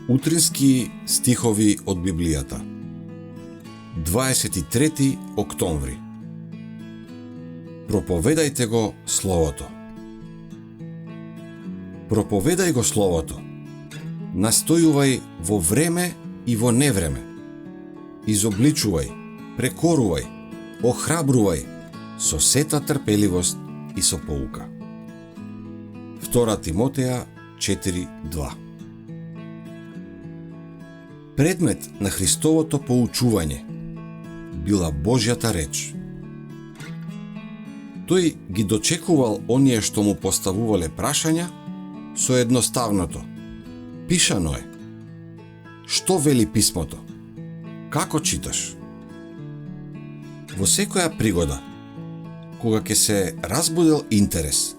Утрински стихови од Библијата. 23 октомври. Проповедајте го Словото. Проповедај го Словото. Настојувај во време и во невреме. Изобличувај, прекорувај, охрабрувај со сета трпеливост и со поука. 2 Тимотеја 4:2. Предмет на Христовото поучување била Божјата реч. Тој ги дочекувал оние што му поставувале прашања со едноставното: пишано е. Што вели писмото? Како читаш? Во секоја пригода, кога ќе се разбудел интерес,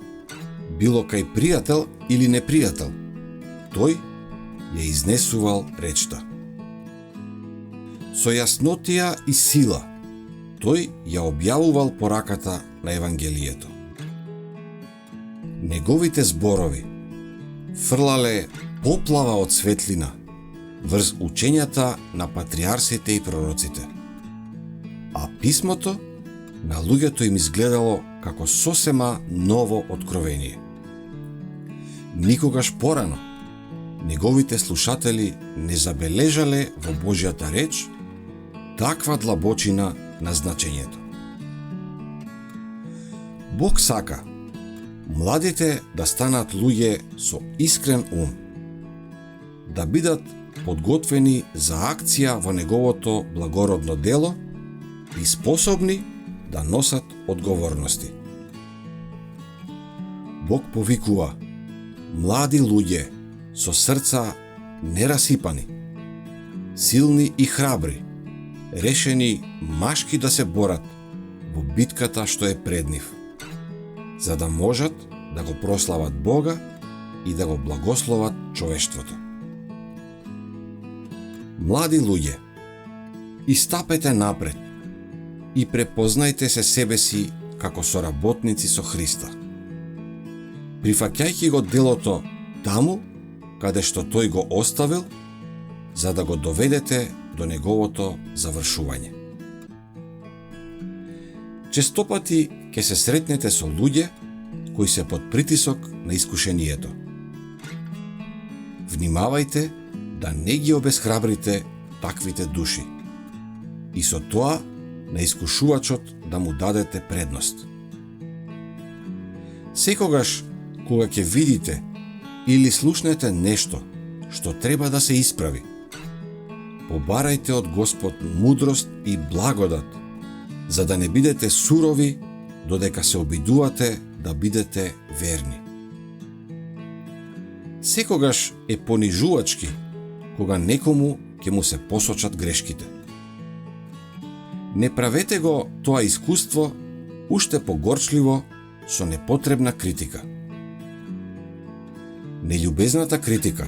било кај пријател или непријател, тој ја изнесувал речта. Со јаснотија и сила, тој ја објавувал пораката на Евангелието. Неговите зборови фрлале поплава од светлина врз учењата на патриарсите и пророците, а писмото на луѓето им изгледало како сосема ново откровение. Никогаш порано неговите слушатели не забележале во Божјата реч таква длабочина на значењето. Бог сака младите да станат луѓе со искрен ум, да бидат подготвени за акција во неговото благородно дело и способни да носат одговорности. Бог повикува млади луѓе со срца нерасипани, силни и храбри, решени машки да се борат во битката што е пред нив, за да можат да го прослават Бога и да го благословат човештвото. Млади луѓе, истапете напред и препознајте се себе си како соработници со Христа, прифаќајќи го делото таму каде што тој го оставил, за да го доведете до неговото завршување. Честопати ќе се сретнете со луѓе кои се под притисок на искушението. Внимавајте да не ги обесхрабрите таквите души и со тоа на искушувачот да му дадете предност. Секогаш кога ќе видите или слушнете нешто што треба да се исправи, побарајте од Господ мудрост и благодат, за да не бидете сурови додека се обидувате да бидете верни. Секогаш е понижувачки кога некому ќе му се посочат грешките. Не правете го тоа искуство уште погорчливо со непотребна критика. Нељубезната критика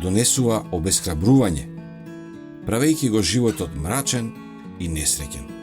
донесува обесхрабрување, правејќи го животот мрачен и несреќен.